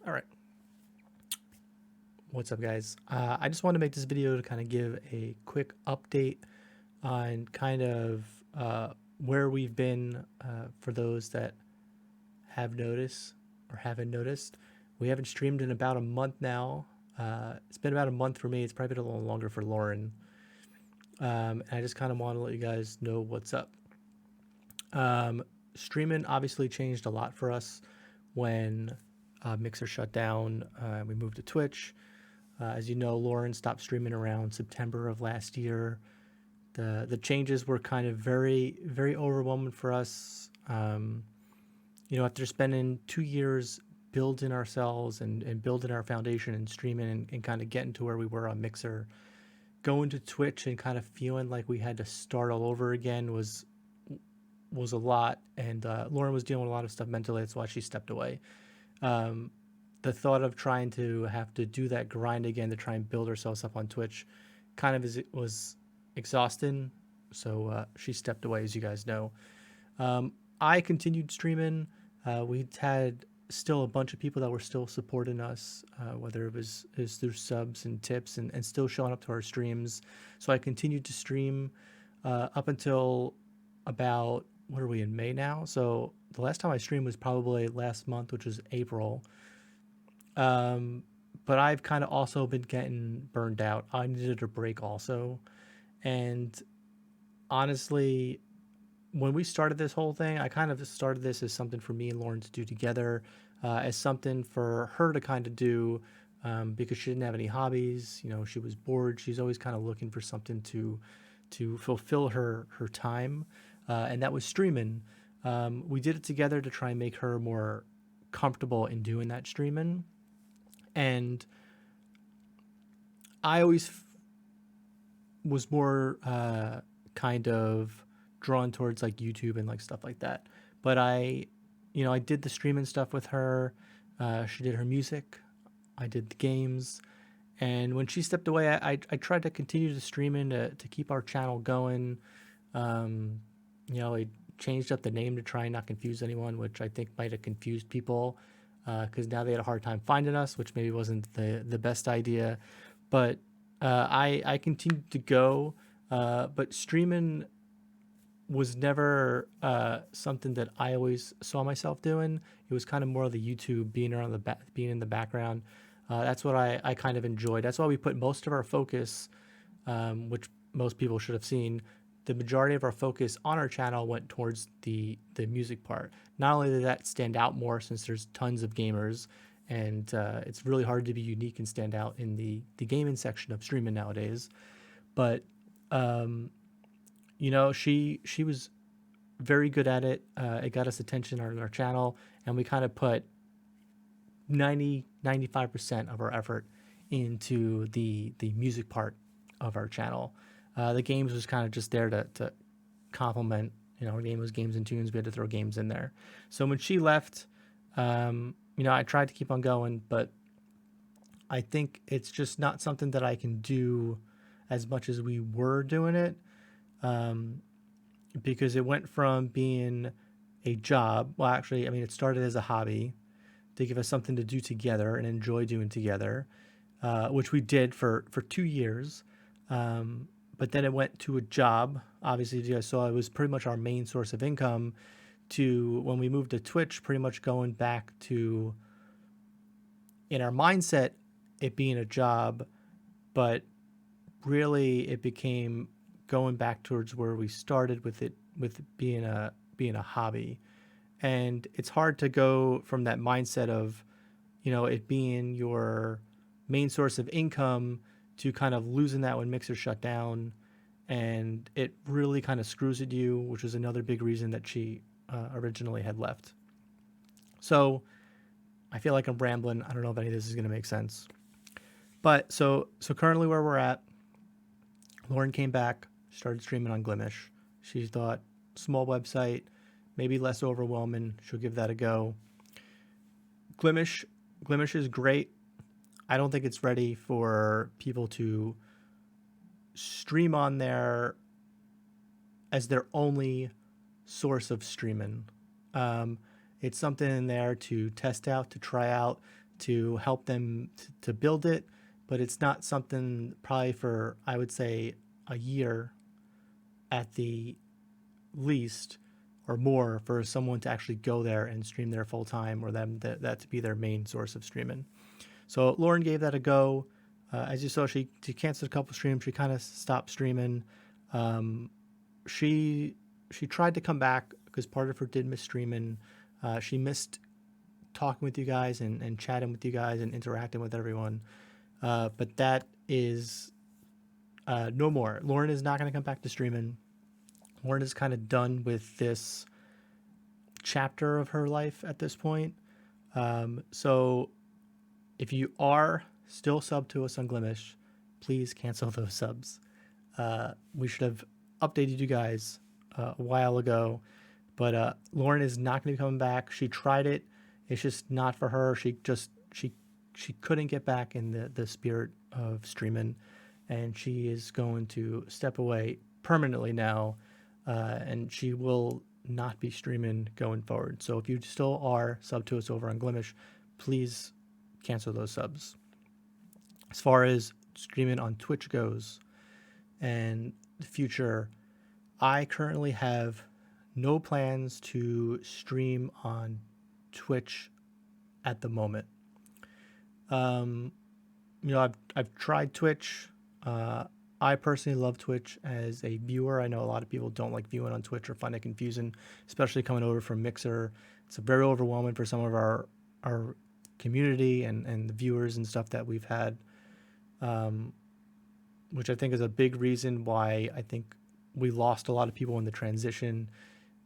All right. What's up, guys? I just want to make this video to kind of give a quick update on kind of where we've been for those that have noticed or haven't noticed. We haven't streamed in about a month now. It's been about a month for me. It's probably been a little longer for Lauren. And I just kind of want to let you guys know what's up. Streaming obviously changed a lot for us when Mixer shut down. We moved to Twitch. As you know, Lauren stopped streaming around September of last year. The changes were kind of very, very overwhelming for us. After spending 2 years building ourselves and building our foundation and streaming and kind of getting to where we were on Mixer, going to Twitch and kind of feeling like we had to start all over again was a lot. And Lauren was dealing with a lot of stuff mentally. That's why she stepped away. The thought of trying to have to do that grind again to try and build ourselves up on Twitch kind of was exhausting. So she stepped away, as you guys know. I continued streaming. We had still a bunch of people that were still supporting us, whether it was through subs and tips and still showing up to our streams. So I continued to stream up until about, what are we in May now? So the last time I streamed was probably last month, which was April. But I've kind of also been getting burned out. I needed a break also. And honestly, when we started this whole thing, I kind of started this as something for me and Lauren to do together, as something for her to kind of do, because she didn't have any hobbies. You know, she was bored. She's always kind of looking for something to fulfill her time, and that was streaming. We did it together to try and make her more comfortable in doing that streaming. And I always was more kind of drawn towards like YouTube and like stuff like that. But I did the streaming stuff with her. She did her music. I did the games. And when she stepped away, I tried to continue to streaming to keep our channel going. I changed up the name to try and not confuse anyone, which I think might have confused people, because now they had a hard time finding us, which maybe wasn't the best idea. But I continued to go, but streaming was never something that I always saw myself doing. It was kind of more of the YouTube, being in the background. That's what I kind of enjoyed. That's why we put most of our focus, which most people should have seen. The majority of our focus on our channel went towards the music part. Not only did that stand out more, since there's tons of gamers, and it's really hard to be unique and stand out in the gaming section of streaming nowadays, but she was very good at it. It got us attention on our channel, and we kind of put 95% of our effort into the music part of our channel. The games was kind of just there to complement. Our game was GamesAndTunes. We had to throw games in there. So when she left, I tried to keep on going, but I think it's just not something that I can do as much as we were doing it, because it went from being a job. Well, actually, it started as a hobby to give us something to do together and enjoy doing together, which we did for 2 years. But then it went to a job. Obviously, as you guys saw, it was pretty much our main source of income, to when we moved to Twitch, pretty much going back to, in our mindset, it being a job, but really it became going back towards where we started with it being a hobby. And it's hard to go from that mindset of, it being your main source of income to kind of losing that when Mixer shut down, and it really kind of screws at you, which was another big reason that she originally had left. So I feel like I'm rambling. I don't know if any of this is going to make sense. But so currently where we're at, Lauren came back, started streaming on Glimesh. She thought, small website, maybe less overwhelming. She'll give that a go. Glimesh is great. I don't think it's ready for people to stream on there as their only source of streaming. It's something in there to test out, to try out, to help them to build it, but it's not something probably for, I would say, a year at the least or more for someone to actually go there and stream there full time, or them that to be their main source of streaming. So Lauren gave that a go. As you saw, she canceled a couple streams. She kind of stopped streaming. She tried to come back because part of her did miss streaming. She missed talking with you guys and chatting with you guys and interacting with everyone. But that is no more. Lauren is not going to come back to streaming. Lauren is kind of done with this chapter of her life at this point. So if you are still subbed to us on Glimesh, please cancel those subs. We should have updated you guys a while ago, but Lauren is not going to be coming back. She tried it. It's just not for her. She couldn't get back in the spirit of streaming, and she is going to step away permanently now, and she will not be streaming going forward. So if you still are subbed to us over on Glimesh, please cancel those subs. As far as streaming on Twitch goes and the future, I currently have no plans to stream on Twitch at the moment. I've tried Twitch. I personally love Twitch as a viewer. I know a lot of people don't like viewing on Twitch or find it confusing, especially coming over from Mixer. It's very overwhelming for some of our community and the viewers and stuff that we've had, which I think is a big reason why I think we lost a lot of people in the transition.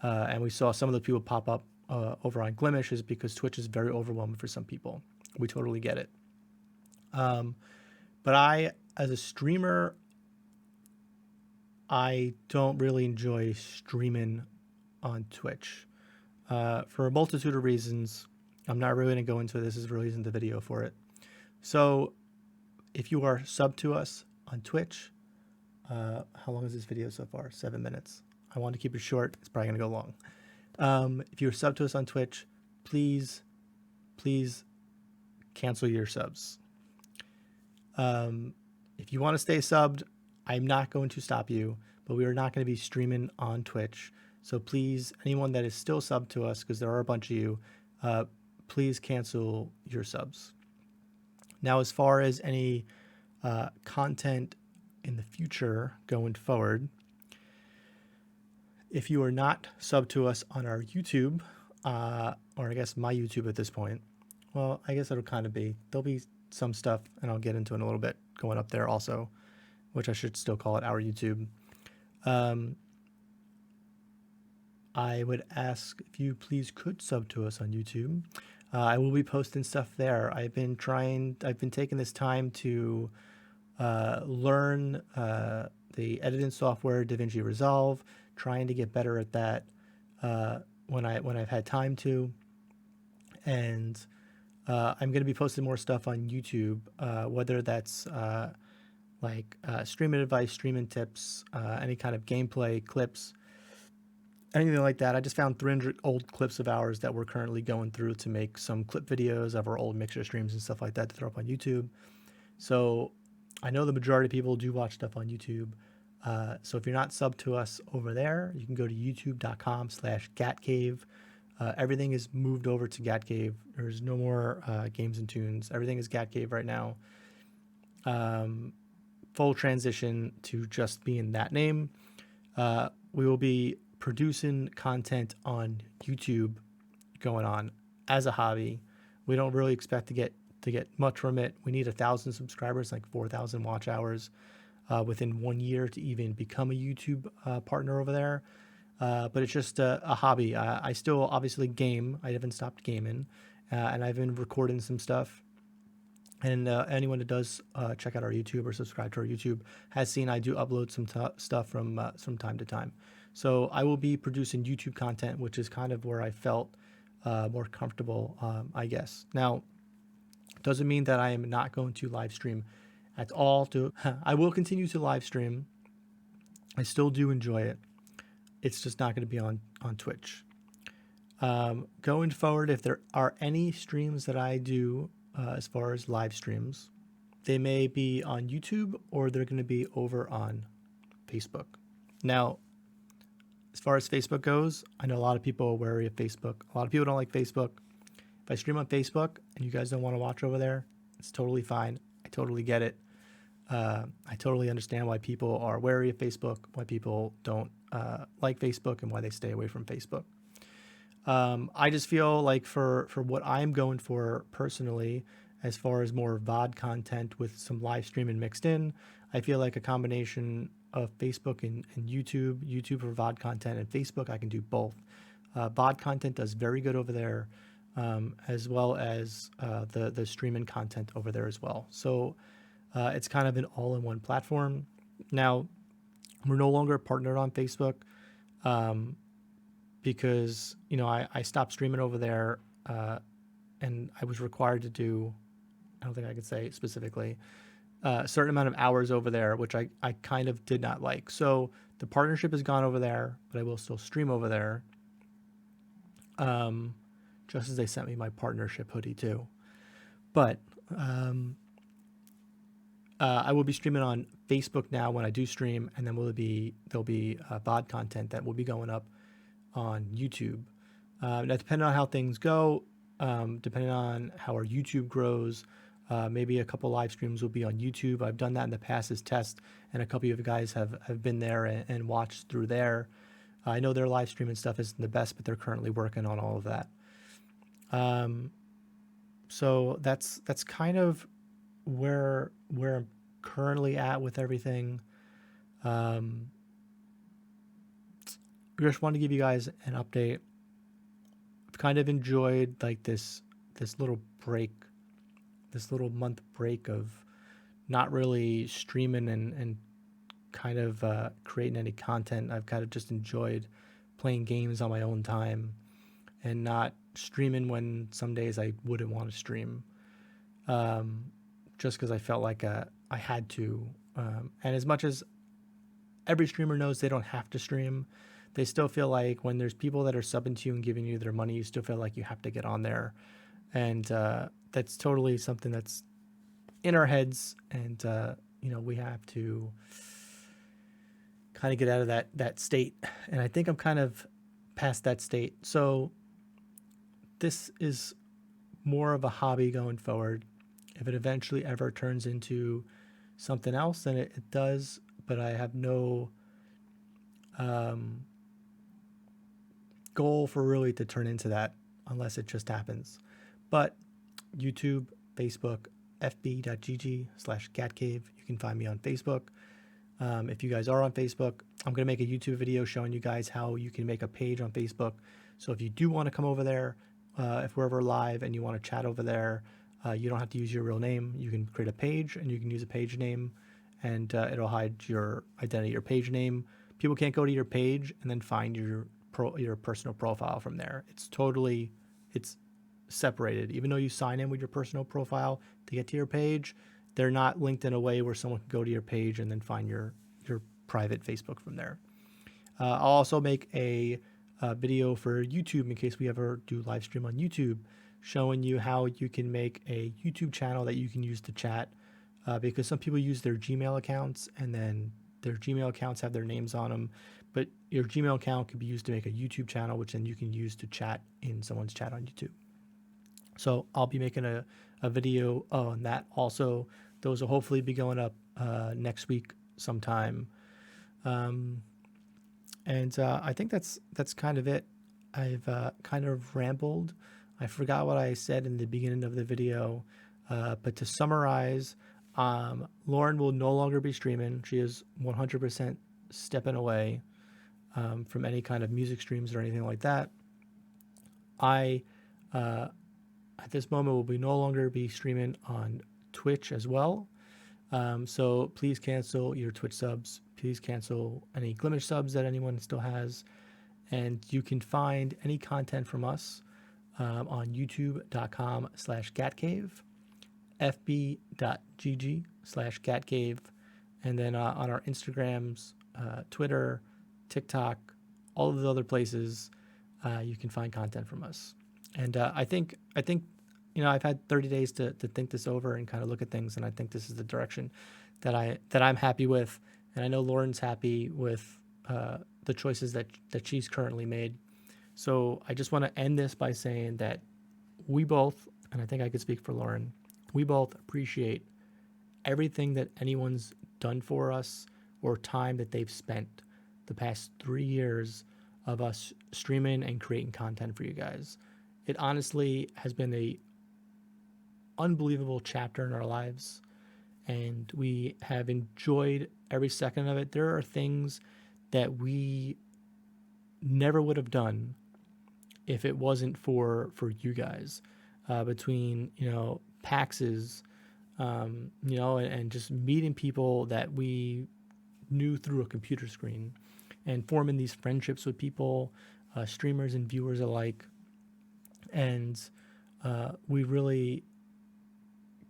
And we saw some of the people pop up over on Glimesh is because Twitch is very overwhelming for some people. We totally get it. But I, as a streamer, I don't really enjoy streaming on Twitch for a multitude of reasons. I'm not really going to go into this. This really isn't the video for it. So if you are subbed to us on Twitch, how long is this video so far? 7 minutes. I want to keep it short. It's probably going to go long. If you're subbed to us on Twitch, please cancel your subs. If you want to stay subbed, I'm not going to stop you, but we are not going to be streaming on Twitch. So please, anyone that is still subbed to us, because there are a bunch of you, please cancel your subs. Now, as far as any content in the future going forward, if you are not subbed to us on our YouTube, or I guess my YouTube at this point, well, I guess it'll kind of be, there'll be some stuff, and I'll get into it in a little bit, going up there also, which I should still call it our YouTube. I would ask if you please could sub to us on YouTube. I will be posting stuff there. I've been taking this time to learn the editing software, DaVinci Resolve, trying to get better at that when I've had time to. And I'm going to be posting more stuff on YouTube, whether that's like streaming advice, streaming tips, any kind of gameplay clips, anything like that. I just found 300 old clips of ours that we're currently going through to make some clip videos of our old Mixer streams and stuff like that to throw up on YouTube. So I know the majority of people do watch stuff on YouTube. So if you're not subbed to us over there, you can go to youtube.com/gatcave. Everything is moved over to gatcave. There's no more GamesAndTunes. Everything is gatcave right now. Full transition to just being that name. We will be producing content on YouTube going on as a hobby. We don't really expect to get much from it. We need 1,000 subscribers, like 4,000 watch hours within 1 year to even become a YouTube partner over there. But it's just a hobby. I still obviously game. I haven't stopped gaming, and I've been recording some stuff. And anyone that does check out our YouTube or subscribe to our YouTube has seen I do upload some stuff from time to time. So I will be producing YouTube content, which is kind of where I felt more comfortable, I guess. Now, doesn't mean that I am not going to live stream at all. I will continue to live stream. I still do enjoy it. It's just not going to be on Twitch. Going forward, if there are any streams that I do as far as live streams. They may be on YouTube or they're going to be over on Facebook. Now, as far as Facebook goes, I know a lot of people are wary of Facebook. A lot of people don't like Facebook. If I stream on Facebook and you guys don't want to watch over there, it's totally fine. I totally get it. I totally understand why people are wary of Facebook, why people don't like Facebook, and why they stay away from Facebook. I just feel like for what I'm going for personally, as far as more VOD content with some live streaming mixed in, I feel like a combination of Facebook and YouTube for VOD content, and Facebook, I can do both. VOD content does very good over there, as well as the streaming content over there as well. So it's kind of an all-in-one platform. Now, we're no longer partnered on Facebook because, I stopped streaming over there and I was required to do, I don't think I could say specifically, a certain amount of hours over there, which I kind of did not like. So the partnership has gone over there, but I will still stream over there. Just as they sent me my partnership hoodie too. But I will be streaming on Facebook now when I do stream, and then there'll be VOD content that will be going up on YouTube. Now, depending on how things go, depending on how our YouTube grows, maybe a couple live streams will be on YouTube. I've done that in the past as test, and a couple of you guys have been there and watched through there. I know their live streaming stuff isn't the best, but they're currently working on all of that. So that's kind of where I'm currently at with everything. I just want to give you guys an update. I've kind of enjoyed like this little break, this little month break of not really streaming and kind of creating any content. I've kind of just enjoyed playing games on my own time and not streaming when some days I wouldn't want to stream, just because I felt like I had to. And as much as every streamer knows they don't have to stream, they still feel like when there's people that are subbing to you and giving you their money, you still feel like you have to get on there. And that's totally something that's in our heads. And, we have to kind of get out of that state. And I think I'm kind of past that state. So this is more of a hobby going forward. If it eventually ever turns into something else, then it does. But I have no goal for really to turn into that unless it just happens. But YouTube, Facebook, fb.gg/gatcave. You can find me on Facebook. If you guys are on Facebook, I'm going to make a YouTube video showing you guys how you can make a page on Facebook. So if you do want to come over there, if we're ever live and you want to chat over there, you don't have to use your real name. You can create a page and you can use a page name, and it'll hide your identity, your page name. People can't go to your page and then find your personal profile from there. It's separated. Even though you sign in with your personal profile to get to your page, they're not linked in a way where someone can go to your page and then find your private Facebook from there. I'll also make a video for YouTube in case we ever do live stream on YouTube, showing you how you can make a YouTube channel that you can use to chat, because some people use their Gmail accounts and then their Gmail accounts have their names on them, but your Gmail account could be used to make a YouTube channel, which then you can use to chat in someone's chat on YouTube. So I'll be making a video on that also. Those will hopefully be going up next week sometime. And I think that's kind of it. I've kind of rambled. I forgot what I said in the beginning of the video, but to summarize, Lauren will no longer be streaming. She is 100% stepping away from any kind of music streams or anything like that. I, at this moment, will be no longer be streaming on Twitch as well. So please cancel your Twitch subs. Please cancel any Glimesh subs that anyone still has. And you can find any content from us on youtube.com/gatcave, fb.gg/gatcave, and then on our Instagrams, Twitter, TikTok, all of the other places you can find content from us. And I think I've had 30 days to think this over and kind of look at things, and I think this is the direction that I'm happy with, and I know Lauren's happy with the choices that she's currently made. So I just want to end this by saying that we both, and I think I could speak for Lauren, we both appreciate everything that anyone's done for us or time that they've spent the past 3 years of us streaming and creating content for you guys. It honestly has been a unbelievable chapter in our lives, and we have enjoyed every second of it. There are things that we never would have done if it wasn't for you guys. Between PAXs, and just meeting people that we knew through a computer screen, and forming these friendships with people, streamers and viewers alike, and we really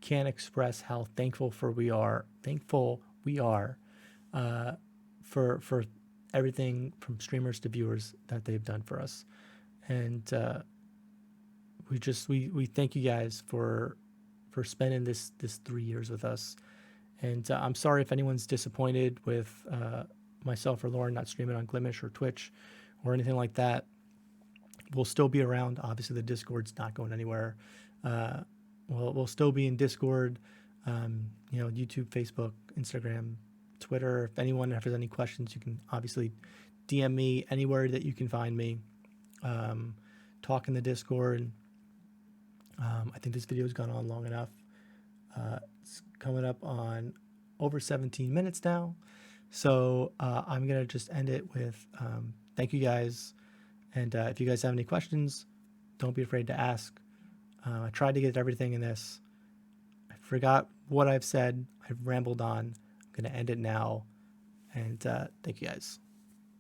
can't express how thankful we are for everything from streamers to viewers that they've done for us. And we thank you guys for spending this 3 years with us. And I'm sorry if anyone's disappointed with myself or Lauren not streaming on Glimesh or Twitch or anything like that. We'll still be around. Obviously, the Discord's not going anywhere. We'll still be in Discord, YouTube, Facebook, Instagram, Twitter. If anyone has any questions, you can obviously DM me anywhere that you can find me. Talk in the Discord. I think this video has gone on long enough. It's coming up on over 17 minutes now. So I'm going to just end it with thank you guys. And if you guys have any questions, don't be afraid to ask. I tried to get everything in this. I forgot what I've said. I've rambled on. I'm going to end it now. And thank you guys.